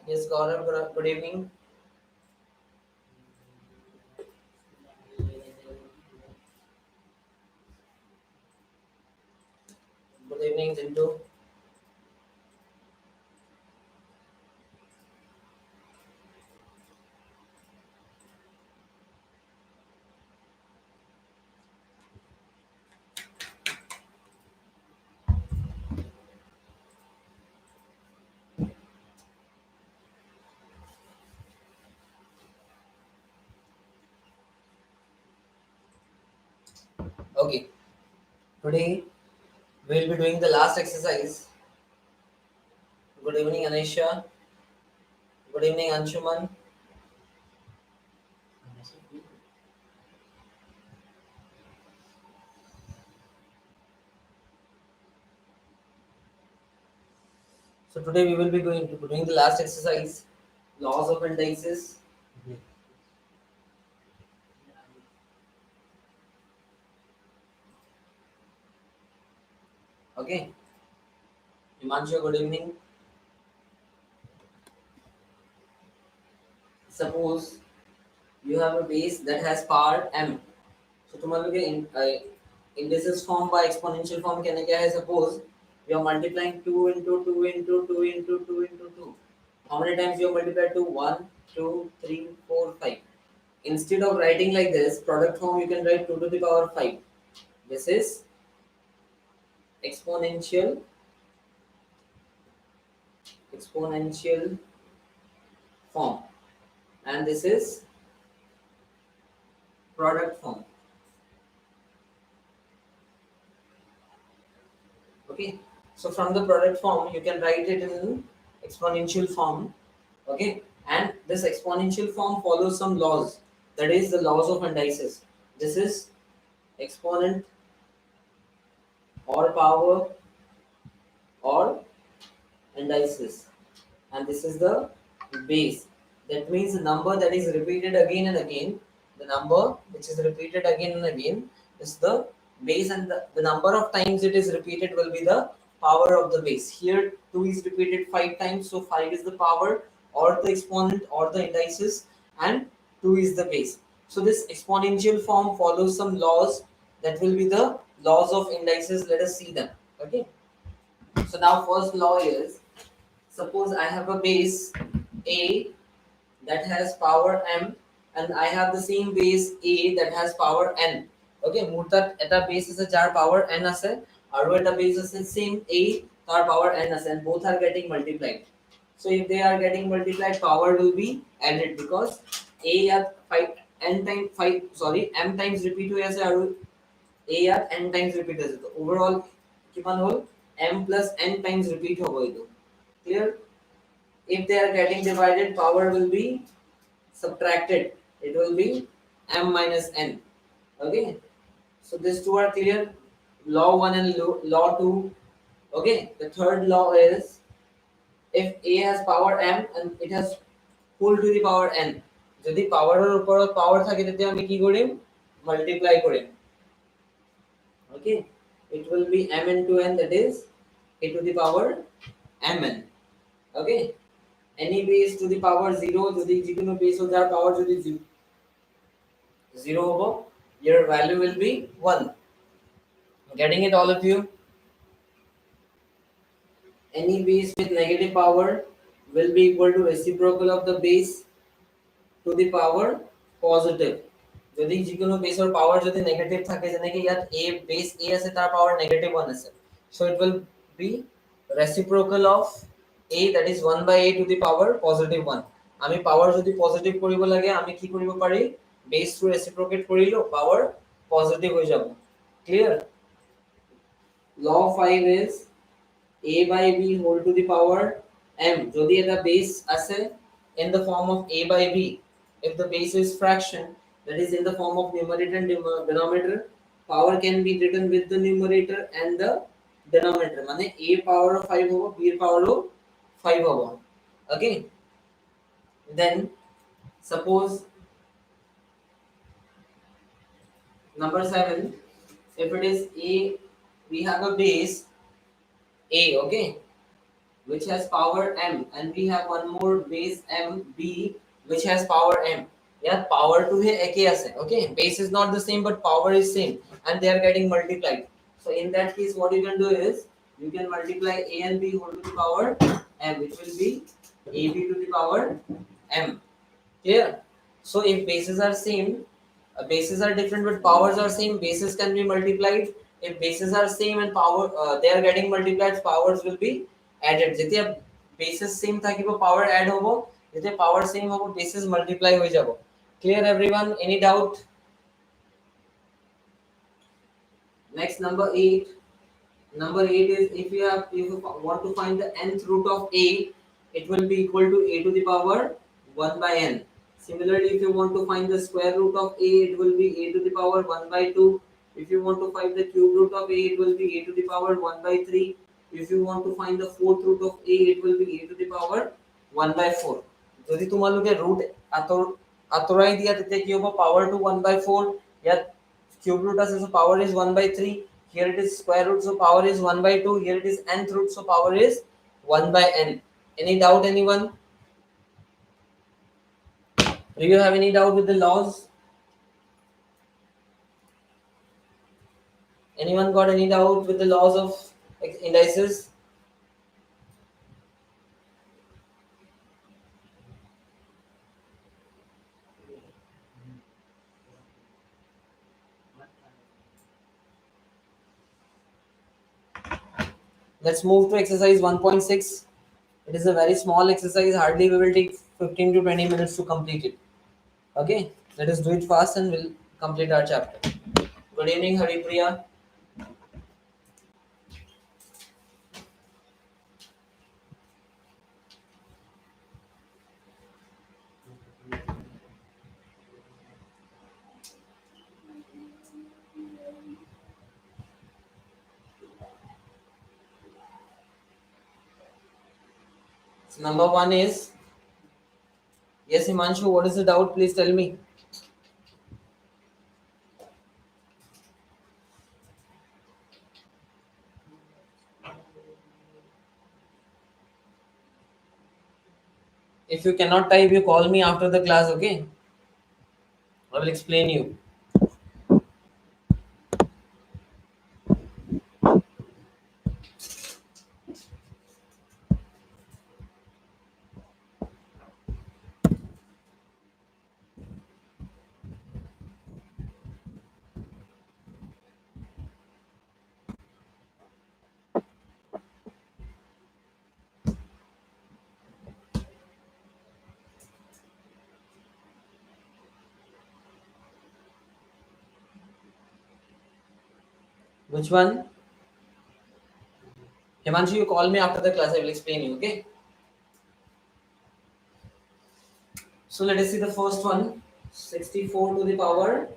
Yes, Gaurav, good evening. Good evening, Zintu. Okay, today we'll be doing the last exercise. Good evening, Anisha. Good evening, Anshuman. So today we will be going to doing the last exercise, laws of indices. Okay, Himanshu, good evening. Suppose you have a base that has power m. So तुम्हारे लिए indices form by exponential form कहने क्या है? Suppose you are multiplying 2 into 2 into 2 into 2 into 2. How many times you multiply 2? 1, 2, 3, 4, 5. Instead of writing like this, product form you can write 2 to the power 5. This is exponential exponential form, and this is product form. Okay, so from the product form you can write it in exponential form. Okay, and this exponential form follows some laws, that is the laws of indices. This is exponent or power or indices, and this is the base. That means the number that is repeated again and again, the number which is repeated again and again is the base, and the number of times it is repeated will be the power of the base. Here 2 is repeated 5 times, so 5 is the power or the exponent or the indices, and 2 is the base. So this exponential form follows some laws that will be the laws of indices. Let us see them. Okay, so now first law is, suppose I have a base A that has power m, and I have the same base A that has power n. Okay, মুরতার এটা base আছে যার power n আছে, আর এটা base আছে same A তার power n আছে, and both are getting multiplied. So if they are getting multiplied, power will be added because A at 5 n times 5 sorry m times repeat হয়ে আছে, আর A at n times repeat আছে, তো overall কিমান হল m plus n times repeat হবে এইটো. Clear? If they are getting divided, power will be subtracted. It will be m minus n. Okay, so these two are clear, law 1 and law 2. Okay, the third law is, if A has power m and it has full to the power n, যদি পাওয়ারের উপর পাওয়ার থাকে তাতে আমি কি করি, multiply করি. Okay, it will be m into n, that is a to the power mn. Okay, any base to the power 0, যদি যে কোনো base যার power যদি 0 হবো, your value will be 1. Getting it, all of you? Any base with negative power will be equal to reciprocal of the base to the power positive. যদি যে কোনো বেসের পাওয়ার যদি নেগেটিভ থাকে, যেনে কি ইয়াত a base a আছে তার পাওয়ার নেগেটিভ 1 আছে, so it will be reciprocal of a, that is 1 by a to the power positive 1. আমি পাওয়ার যদি পজিটিভ কৰিব লাগে আমি কি কৰিব পাৰি, বেস টু রেসিপ্রোকেট কৰিলো, পাওয়ার পজিটিভ হৈ যাব. Clear? law 5 is a by b whole to the power m. যদি এটা base আছে in the form of a by b, if the base is fraction, that is in the form of numerator and denominator, power can be written with the numerator and the denominator. মানে a power of 5 হবে, b এর power of 5 হবে. Okay, then suppose number 7, if it is a, we have a base a. Okay, which has power m, and we have one more base m b which has power m. Yeah, power to hai ek hi ase. Okay, base is not the same but power is same, and they are getting multiplied. So in that case, what you can do is you can multiply a and b whole to the power m, which will be ab to the power m. Clear? So if bases are same, bases are different but powers are same, bases can be multiplied. If bases are same and power they are getting multiplied, powers will be added. जैसे अब bases same था कि वो power add होगा, जैसे power same होगा bases multiply हो जाएगा. Clear everyone? Any doubt? Next, number 8. Number 8 is if you want to find the nth root of a, it will be equal to a to the power 1 by n. Similarly, if you want to find the square root of a, it will be a to the power 1 by 2. If you want to find the cube root of a, it will be a to the power 1 by 3. If you want to find the fourth root of a, it will be a to the power 1 by 4. যদি তোমালোকে root আতৰাই দিয়া তেতিয়া কি হ'ব, power to 1 by 4. ইয়াত cube root as so power is 1 by 3. Here it is square root, so power is 1 by 2. Here it is nth root, so power is 1 by n. Any doubt, anyone? Do you have any doubt with the laws? Anyone got any doubt with the laws of indices? Let's move to exercise 1.6. It is a very small exercise. Hardly we will take 15 to 20 minutes to complete it. Okay, let us do it fast and we'll complete our chapter. Good evening, Haripriya. So number 1 is, yes, Himanshu, what is the doubt? Please tell me. If you cannot type, you call me after the class, okay? I will explain you. Which one? Himanshu, you call me after the class, I will explain you, okay? So let us see the first one. 64 to the power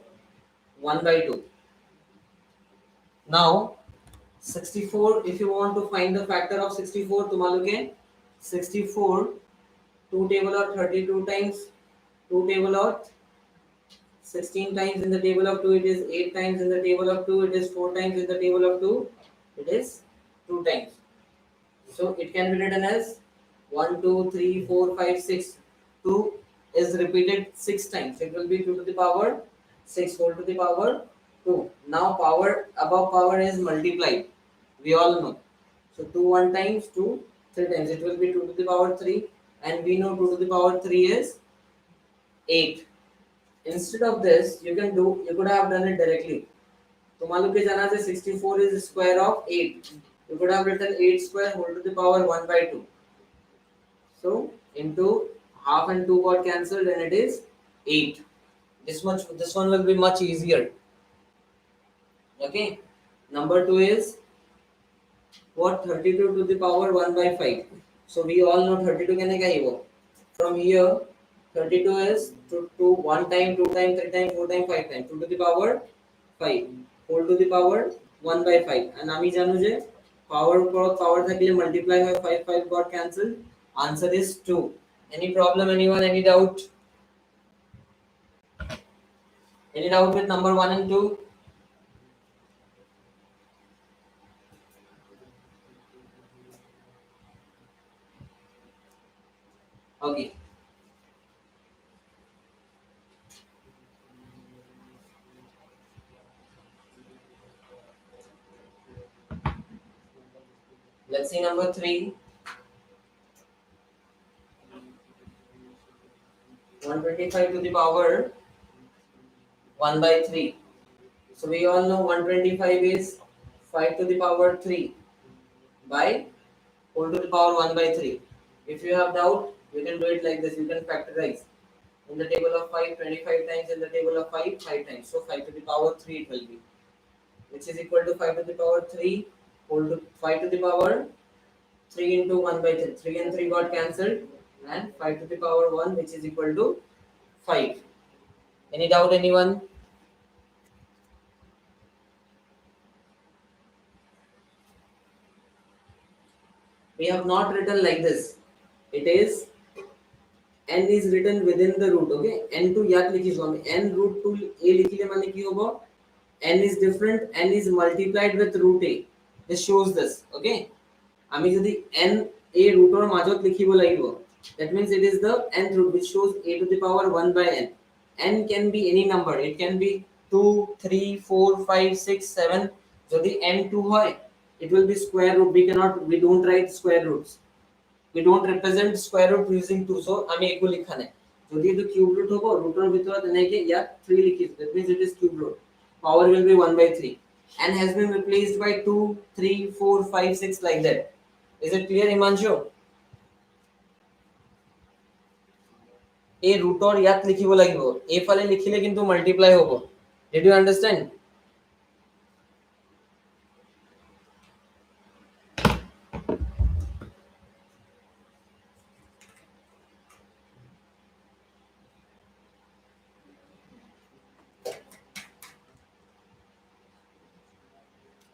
1 by 2. Now, 64, if you want to find the factor of 64, तुम्हारे 64 2 table of 32 times, 2 table of 16 times in the table of 2, it is 8 times in the table of 2, it is 4 times in the table of 2, it is 2 times. So it can be written as 1, 2, 3, 4, 5, 6. 2 is repeated 6 times. It will be 2 to the power 6 whole to the power 2. Now power above power is multiplied. We all know. So 2 1 times, 2 3 times. It will be 2 to the power 3. And we know 2 to the power 3 is 8. Instead of this, you could have done it directly. तुम्हारे के जाना से 64 is square of 8. You could have written 8 square whole to the power 1 by 2. So into half and 2 got cancelled and it is 8. This one will be much easier. Okay. Number 2 is what? 32 to the power 1 by 5. So we all know 32 can go. From here 32 is 2 1 time, 2 time, 3 time, 4 time, 5 time. 2 to the power 5 whole to the power 1 by 5. And আমি জানো যে power থাকলে multiply by 5 got cancelled. Answer is 2. Any problem, anyone? Any doubt? Any doubt with number 1 and 2? Okay. Let's see number 3. 125 to the power 1 by 3. So we all know 125 is 5 to the power 3 by whole to the power 1 by 3. If you have doubt, you can do it like this. You can factorize. In the table of 5, 25 times. In the table of 5, 5 times. So 5 to the power 3 it will be. Which is equal to 5 to the power 3 whole to 5 to the power 3 into 1 by 3. 3 and 3 got cancelled. And 5 to the power 1 which is equal to 5. Any doubt anyone? We have not written like this. It is n is written within the root. Okay, n to याद लिखी सो हमें n root to a लिख लिया माने की होगा n is different, n is multiplied with root a. This shows this. Okay, আমি যদি n a root or মাজত লিখিব লাগিব, that means it is the nth root which shows a to the power 1 by n. N can be any number. It can be 2 3 4 5 6 7. যদি n 2 হয়, it will be square root. We don't write square roots. We don't represent square root using 2. So আমি একু লিখা নাই। যদি এটো cube root হবো, রুটৰ ভিতৰত এনেকে ইয়াত 3 লিখিছো, that means it is cube root. Power will be 1 by 3 and has been replaced by 2 3 4 5 6 like that. Is it clear, Himanshu? এই রুটৰ ইয়াত লিখিব লাগিব, এফালে লিখিলে কিন্তু মাল্টিপ্লাই হ'ব। Did you understand?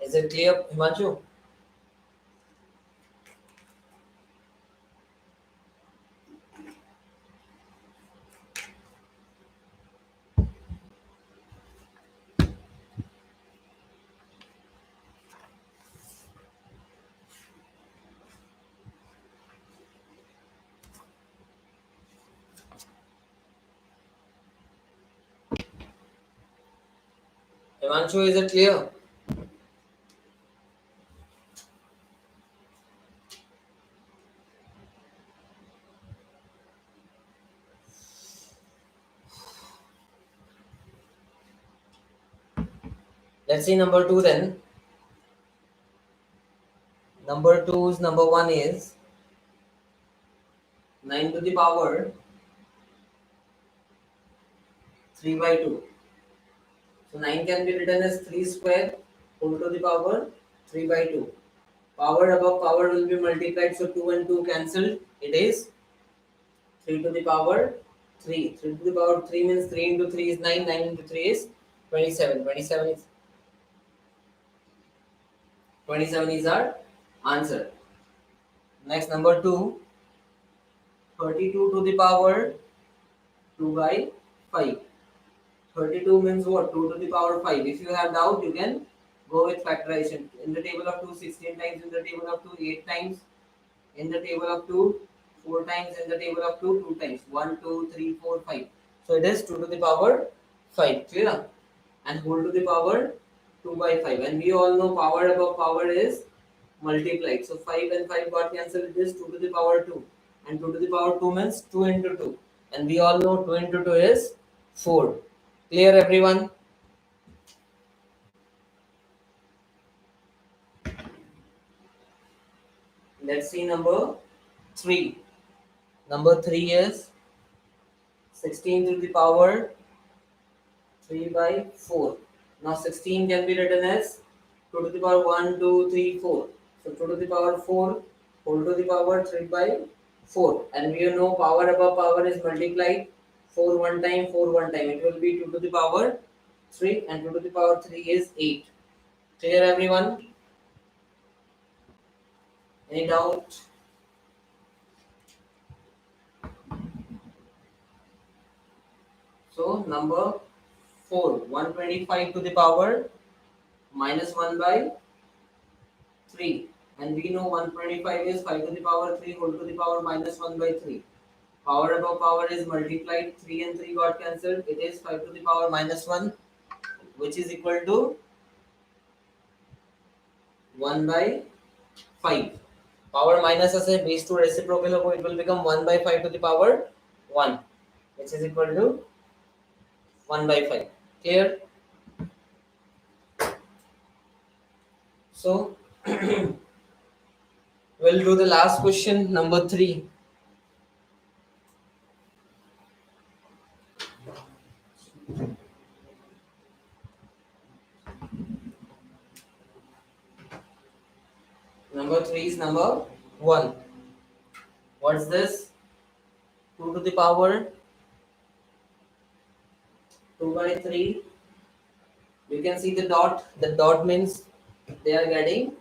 Is it clear, Himanshu? Himanshu, is it clear? Let's see number 2 then. Number 2's number 1 is 9 to the power 3 by 2. So 9 can be written as 3 square whole to the power 3 by 2. Power above power will be multiplied, so 2 and 2 cancelled. It is 3 to the power 3. 3 to the power 3 means 3 into 3 is 9. 9 into 3 is 27. 27 is our answer. Next, number 2. 32 to the power 2 by 5. 32 means what? 2 to the power 5. If you have doubt, you can go with factorization. In the table of 2, 16 times. In the table of 2, 8 times. In the table of 2, 4 times. In the table of 2, 2 times. 1, 2, 3, 4, 5. So it is 2 to the power 5. Clear? And whole to the power 2 by 5. And we all know power above power is multiplied. So 5 and 5 got cancelled. It is 2 to the power 2. And 2 to the power 2 means 2 into 2. And we all know 2 into 2 is 4. Clear, everyone? Let's see number 3. Number 3 is 16 to the power 3 by 4. Now 16 can be written as 2 to the power 1, 2, 3, 4. So 2 to the power 4 whole to the power 3 by 4. And we know power above power is multiplied. 4 one time, 4 one time. It will be 2 to the power 3 and 2 to the power 3 is 8. Clear, everyone? Any doubt? So number 4, 125 to the power minus 1 by 3. And we know 125 is 5 to the power 3 whole to the power minus 1 by 3. Power above power is multiplied. 3 and 3 got cancelled. It is 5 to the power minus 1, which is equal to 1 by 5. Power minus as a base 2 reciprocal hobo, it will become 1 by 5 to the power 1, which is equal to 1 by 5. Clear? So, we'll do the last question, number 3. Number 3 is number 1. What's this? 2 to the power 2 by 3. You can see the dot. The dot means they are getting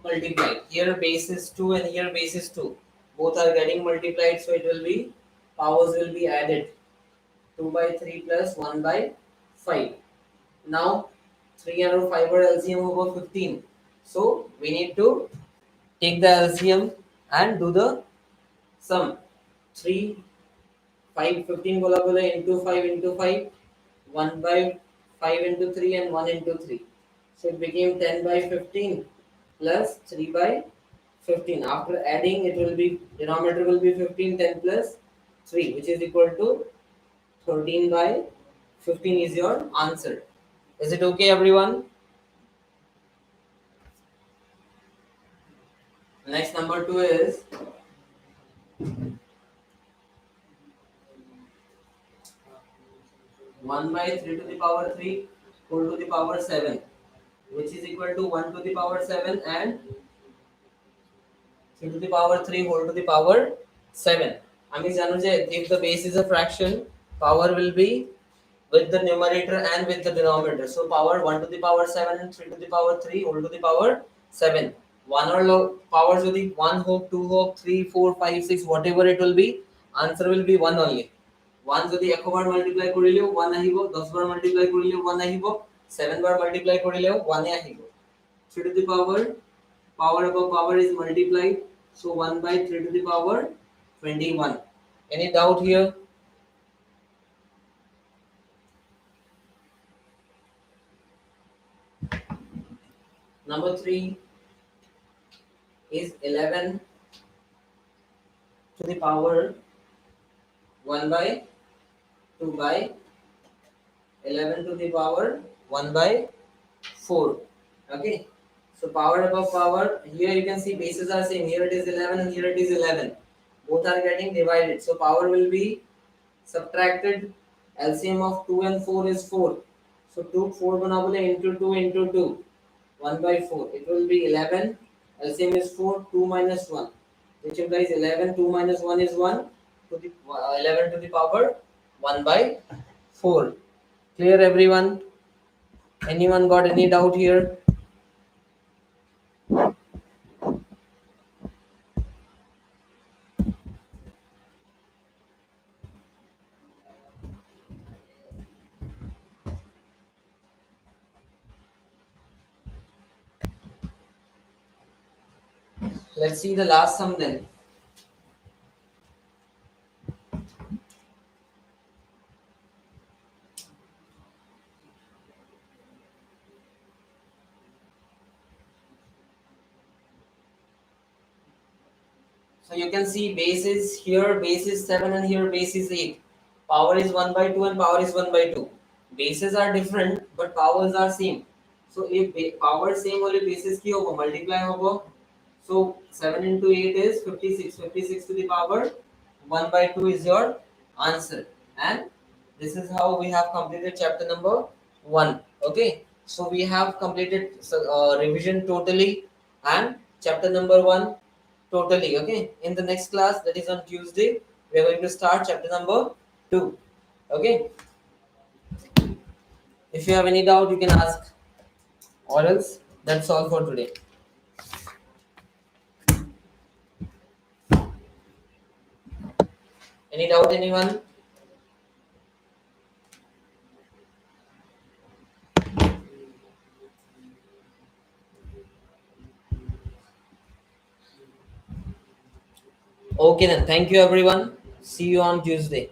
multiplied. Here base is 2 and here base is 2. Both are getting multiplied, so it will be, powers will be added. 2 by 3 plus 1 by 5. Now 3 and 5 are LCM over 15. So we need to take the LCM and do the sum. 3, 5, 15 bola bola into 5 into 5. 1 by 5 into 3 and 1 into 3. So it became 10 by 15 plus 3 by 15. After adding, it will be, denominator will be 15, 10 plus 3, which is equal to 13 by 15 is your answer. Is it okay, everyone? Next, number 2 is 1 by 3 to the power 3 whole to the power 7, which is equal to 1 to the power 7 and 3 to the power 3 whole to the power 7. I mean, if the base is a fraction, power will be with the numerator and with the denominator. So power 1 to the power 7 and 3 to the power 3 whole to the power 7. One or powers will be 1 hope, 2 hope, 3, 4, 5, 6, whatever it will be, answer will be 1 only. 1 যদি 1 বার multiply কৰিলেও 1 আহিব, 10 বার multiply কৰিলেও 1 আহিব, 7 বার multiply কৰিলেও 1 আহিব. 3 to the power above power is multiplied, so 1 by 3 to the power 21. Any doubt here? Number 3 is 11 to the power 1 by 2 by 11 to the power 1 by 4. Okay, so power above power, here you can see bases are same. Here it is 11 and here it is 11. Both are getting divided, so power will be subtracted. LCM of 2 and 4 is 4. So 2 4 bana bole into 2 into 2, 1 by 4. It will be 11. LCM is 4, 2 minus 1, which implies 11. 2 minus 1 is 1 to the 11 to the power 1 by 4. Clear, everyone? Anyone got any doubt here? Let's see the last sum then. So you can see base is here, base is 7 and here base is 8. Power is 1 by 2 and power is 1 by 2. Bases are different but powers are same. So if power same only bases ki hoga, multiply hoga. So 7 into 8 is 56. 56 to the power 1 by 2 is your answer. And this is how we have completed chapter number 1. Okay. So we have completed revision totally and chapter number 1 totally. Okay. In the next class, that is on Tuesday, we are going to start chapter number 2. Okay. If you have any doubt, you can ask. Or else, that's all for today. Any doubt, anyone? Okay then. Thank you, everyone. See you on Tuesday.